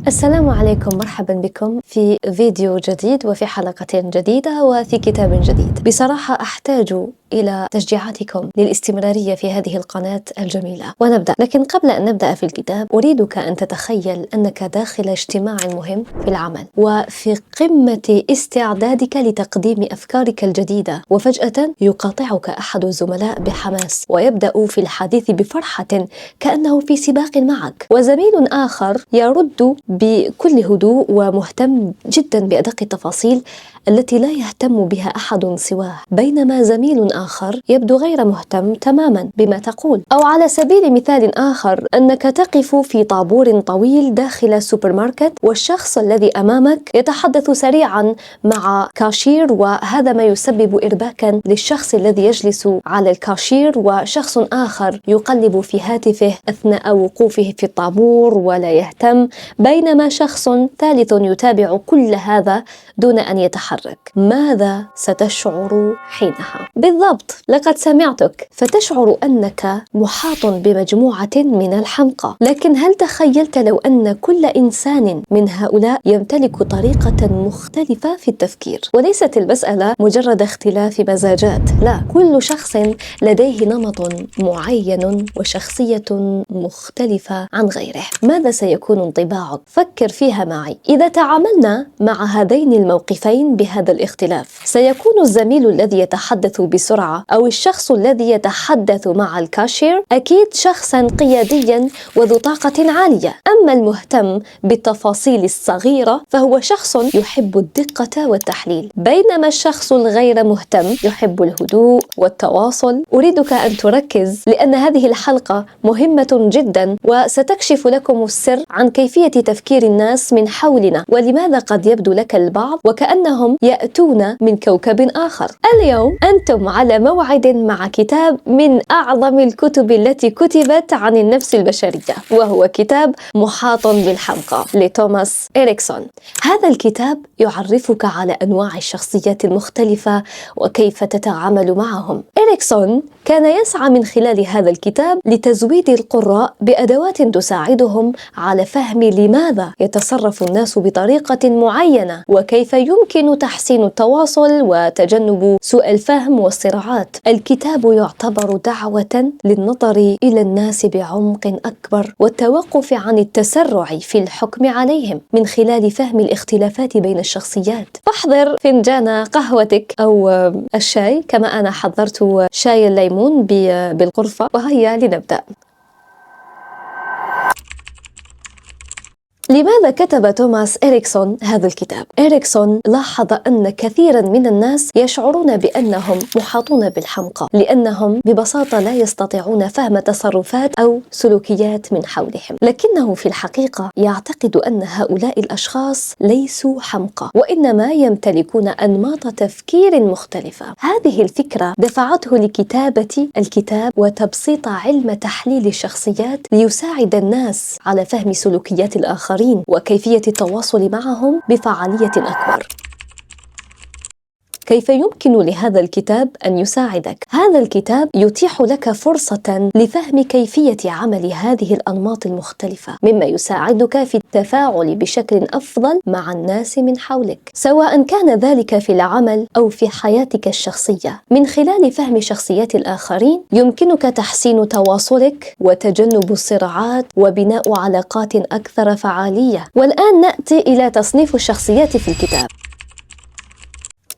السلام عليكم، مرحبا بكم في فيديو جديد وفي حلقة جديدة وفي كتاب جديد. بصراحة أحتاج إلى تشجيعاتكم للاستمرارية في هذه القناة الجميلة ونبدأ. لكن قبل أن نبدأ في الكتاب أريدك أن تتخيل أنك داخل اجتماع مهم في العمل وفي قمة استعدادك لتقديم أفكارك الجديدة، وفجأة يقاطعك أحد الزملاء بحماس ويبدأ في الحديث بفرحة كأنه في سباق معك، وزميل آخر يرد بكل هدوء ومهتم جدا بأدق التفاصيل التي لا يهتم بها أحد سواه، بينما زميل آخر يبدو غير مهتم تماما بما تقول. أو على سبيل مثال آخر، أنك تقف في طابور طويل داخل سوبر ماركت والشخص الذي أمامك يتحدث سريعا مع كاشير، وهذا ما يسبب إرباكا للشخص الذي يجلس على الكاشير، وشخص آخر يقلب في هاتفه أثناء وقوفه في الطابور ولا يهتم، بينما شخص ثالث يتابع كل هذا دون أن يتحرك. ماذا ستشعر حينها؟ بالضبط، لقد سمعتك، فتشعر أنك محاط بمجموعة من الحمقى. لكن هل تخيلت لو أن كل إنسان من هؤلاء يمتلك طريقة مختلفة في التفكير؟ وليست المسألة مجرد اختلاف مزاجات، لا، كل شخص لديه نمط معين وشخصية مختلفة عن غيره. ماذا سيكون انطباعك؟ فكر فيها معي. إذا تعاملنا مع هذين الموقفين بهذا الاختلاف، سيكون الزميل الذي يتحدث بسرعة أو الشخص الذي يتحدث مع الكاشير أكيد شخصا قياديا وذو طاقة عالية. أما المهتم بالتفاصيل الصغيرة فهو شخص يحب الدقة والتحليل، بينما الشخص الغير مهتم يحب الهدوء والتواصل. أريدك أن تركز، لأن هذه الحلقة مهمة جدا وستكشف لكم السر عن كيفية تفكير الناس من حولنا، ولماذا قد يبدو لك البعض وكأنهم يأتون من كوكب آخر. اليوم أنتم على موعد مع كتاب من أعظم الكتب التي كتبت عن النفس البشرية، وهو كتاب محاط بالحمقى لتوماس إريكسون. هذا الكتاب يعرفك على أنواع الشخصيات المختلفة وكيف تتعامل معهم. إريكسون كان يسعى من خلال هذا الكتاب لتزويد القراء بأدوات تساعدهم على فهم لماذا يتصرف الناس بطريقة معينة، وكيف يمكن تحسين التواصل وتجنب سوء الفهم والصراعات. الكتاب يعتبر دعوة للنظر إلى الناس بعمق أكبر والتوقف عن التسرع في الحكم عليهم من خلال فهم الاختلافات بين الشخصيات. فاحضر فنجان قهوتك أو الشاي، كما أنا حضرت شاي الليمون بالغرفة، وهيا لنبدأ. لماذا كتب توماس إريكسون هذا الكتاب؟ إريكسون لاحظ أن كثيرا من الناس يشعرون بأنهم محاطون بالحمقى، لأنهم ببساطة لا يستطيعون فهم تصرفات أو سلوكيات من حولهم. لكنه في الحقيقة يعتقد أن هؤلاء الأشخاص ليسوا حمقى، وإنما يمتلكون أنماط تفكير مختلفة. هذه الفكرة دفعته لكتابة الكتاب وتبسيط علم تحليل الشخصيات ليساعد الناس على فهم سلوكيات الآخرين وكيفية التواصل معهم بفعالية أكبر. كيف يمكن لهذا الكتاب أن يساعدك؟ هذا الكتاب يتيح لك فرصة لفهم كيفية عمل هذه الأنماط المختلفة، مما يساعدك في التفاعل بشكل أفضل مع الناس من حولك، سواء كان ذلك في العمل أو في حياتك الشخصية. من خلال فهم شخصيات الآخرين يمكنك تحسين تواصلك وتجنب الصراعات وبناء علاقات أكثر فعالية. والآن نأتي إلى تصنيف الشخصيات في الكتاب.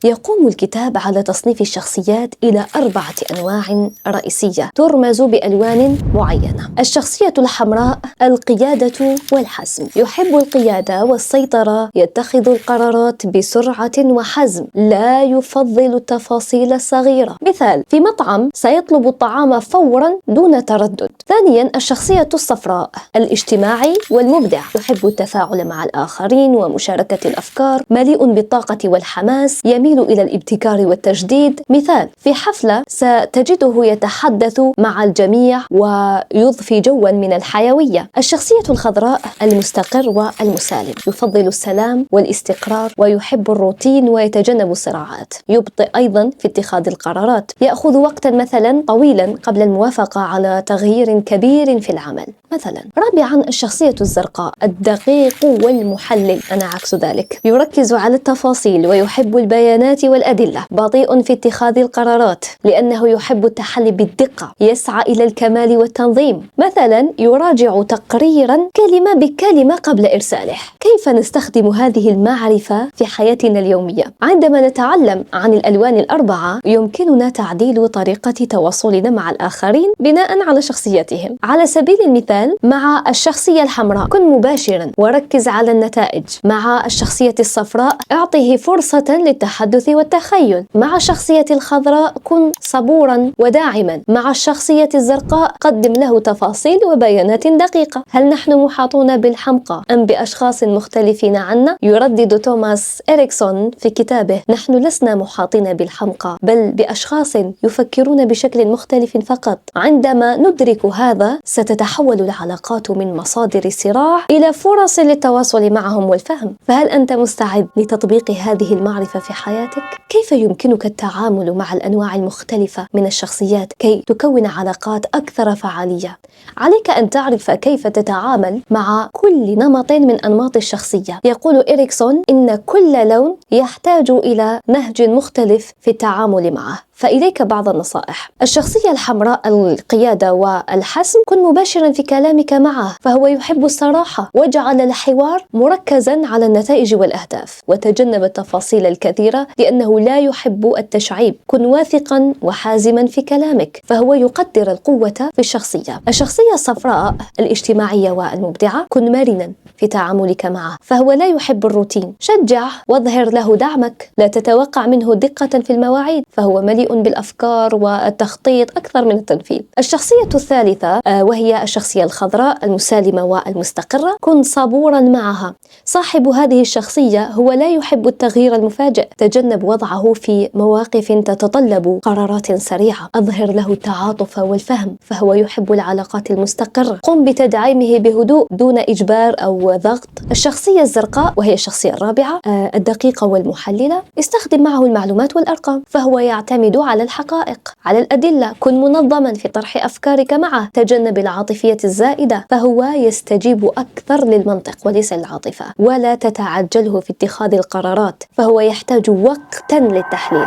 يقوم الكتاب على تصنيف الشخصيات إلى 4 أنواع رئيسية ترمز بألوان معينة. الشخصية الحمراء القيادة والحزم، يحب القيادة والسيطرة، يتخذ القرارات بسرعة وحزم، لا يفضل التفاصيل الصغيرة. مثال، في مطعم سيطلب الطعام فورا دون تردد. ثانيا، الشخصية الصفراء الاجتماعي والمبدع، يحب التفاعل مع الآخرين ومشاركة الأفكار، مليء بالطاقة والحماس، يميل تميل إلى الابتكار والتجديد. مثال: في حفلة ستجده يتحدث مع الجميع ويضفي جوا من الحيوية. الشخصية الخضراء المستقر والمسالم، يفضل السلام والاستقرار ويحب الروتين ويتجنب الصراعات. يبطئ أيضا في اتخاذ القرارات، يأخذ وقتا مثلا طويلا قبل الموافقة على تغيير كبير في العمل مثلا. رابعا الشخصية الزرقاء، الدقيق والمحلل، أنا عكس ذلك، يركز على التفاصيل ويحب البيانات والأدلة. بطيء في اتخاذ القرارات لأنه يحب التحلي بالدقة، يسعى إلى الكمال والتنظيم. مثلا يراجع تقريرا كلمة بكلمة قبل إرساله. كيف نستخدم هذه المعرفة في حياتنا اليومية؟ عندما نتعلم عن الألوان الأربعة يمكننا تعديل طريقة تواصلنا مع الآخرين بناء على شخصيتهم. على سبيل المثال، مع الشخصية الحمراء كن مباشرا وركز على النتائج. مع الشخصية الصفراء اعطه فرصة للتحدث والتخيل. مع الشخصية الخضراء كن صبورا وداعما. مع الشخصية الزرقاء قدم له تفاصيل وبيانات دقيقة. هل نحن محاطون بالحمقى أم بأشخاص مختلفين عنا؟ يردد توماس إريكسون في كتابه: نحن لسنا محاطين بالحمقى بل بأشخاص يفكرون بشكل مختلف فقط. عندما ندرك هذا ستتحول العلاقات من مصادر صراع إلى فرص للتواصل معهم والفهم. فهل أنت مستعد لتطبيق هذه المعرفة في حياتك؟ كيف يمكنك التعامل مع الأنواع المختلفة من الشخصيات كي تكون علاقات أكثر فعالية؟ عليك أن تعرف كيف تتعامل مع كل نمط من أنماط الشخصية. يقول إريكسون إن كل لون يحتاج إلى نهج مختلف في التعامل معه. فإليك بعض النصائح. الشخصية الحمراء، القيادة والحسم، كن مباشرا في كلامك معه، فهو يحب الصراحة. واجعل الحوار مركزا على النتائج والأهداف، وتجنب التفاصيل الكثيرة لأنه لا يحب التشعيب. كن واثقا وحازما في كلامك، فهو يقدر القوة في الشخصية. الشخصية الصفراء الاجتماعية والمبدعة، كن مرنا في تعاملك معه، فهو لا يحب الروتين. شجع واظهر له دعمك، لا تتوقع منه دقة في المواعيد، فهو مليء بالأفكار والتخطيط أكثر من التنفيذ. الشخصية الثالثة وهي الشخصية الخضراء المسالمة والمستقرة، كن صبورا معها. صاحب هذه الشخصية هو لا يحب التغيير المفاجئ. تجنب وضعه في مواقف تتطلب قرارات سريعة. أظهر له التعاطف والفهم، فهو يحب العلاقات المستقرة. قم بتدعيمه بهدوء دون إجبار أو ضغط. الشخصية الزرقاء وهي الشخصية الرابعة، الدقيقة والمحللة، استخدم معه المعلومات والأرقام، فهو يعتمد على الحقائق، على الأدلة. كن منظما في طرح أفكارك معه. تجنب العاطفية الزائدة، فهو يستجيب أكثر للمنطق وليس للعاطفة. ولا تتعجله في اتخاذ القرارات، فهو يحتاج وقتا للتحليل.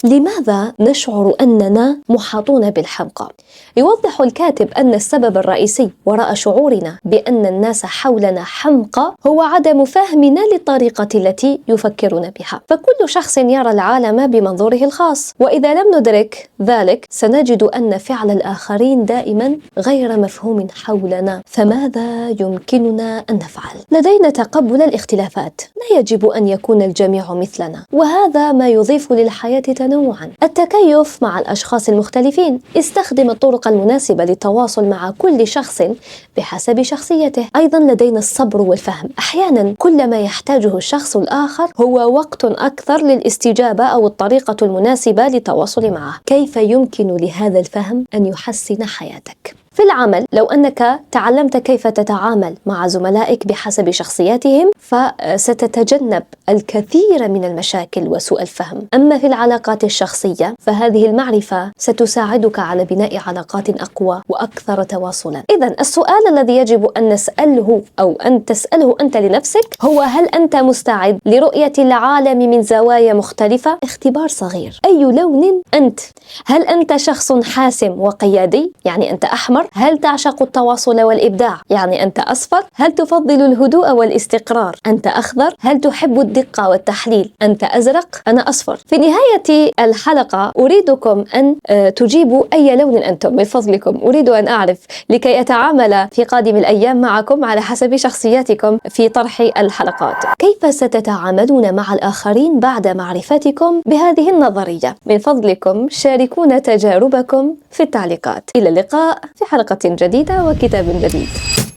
لماذا نشعر أننا محاطون بالحمقى؟ يوضح الكاتب أن السبب الرئيسي وراء شعورنا بأن الناس حولنا حمقى هو عدم فهمنا للطريقة التي يفكرون بها. فكل شخص يرى العالم بمنظوره الخاص، وإذا لم ندرك ذلك سنجد أن فعل الآخرين دائما غير مفهوم حولنا. فماذا يمكننا أن نفعل؟ لدينا تقبل الاختلافات، لا يجب أن يكون الجميع مثلنا، وهذا ما يضيف للحياة تنوعا. التكيف مع الأشخاص المختلفين، استخدم الطرق المناسبة للتواصل مع كل شخص بحسب شخصيته. أيضا لدينا الصبر والفهم. أحيانا كل ما يحتاجه الشخص الآخر هو وقت أكثر للاستجابة أو الطريقة المناسبة للتواصل معه. كيف يمكن لهذا الفهم أن يحسن حياتك؟ في العمل، لو أنك تعلمت كيف تتعامل مع زملائك بحسب شخصياتهم فستتجنب الكثير من المشاكل وسوء الفهم. أما في العلاقات الشخصية فهذه المعرفة ستساعدك على بناء علاقات أقوى وأكثر تواصلا. إذن السؤال الذي يجب أن نسأله أو أن تسأله أنت لنفسك هو: هل أنت مستعد لرؤية العالم من زوايا مختلفة؟ اختبار صغير: أي لون أنت؟ هل أنت شخص حاسم وقيادي؟ يعني أنت أحمر؟ هل تعشق التواصل والإبداع؟ يعني أنت أصفر؟ هل تفضل الهدوء والاستقرار؟ أنت أخضر؟ هل تحب الدقة والتحليل؟ أنت أزرق؟ أنا أصفر. في نهاية الحلقة أريدكم أن تجيبوا أي لون أنتم من فضلكم. أريد أن أعرف لكي أتعامل في قادم الأيام معكم على حسب شخصياتكم في طرح الحلقات. كيف ستتعاملون مع الآخرين بعد معرفتكم بهذه النظرية؟ من فضلكم شاركونا تجاربكم في التعليقات. إلى اللقاء في حلقة جديدة وكتاب جديد.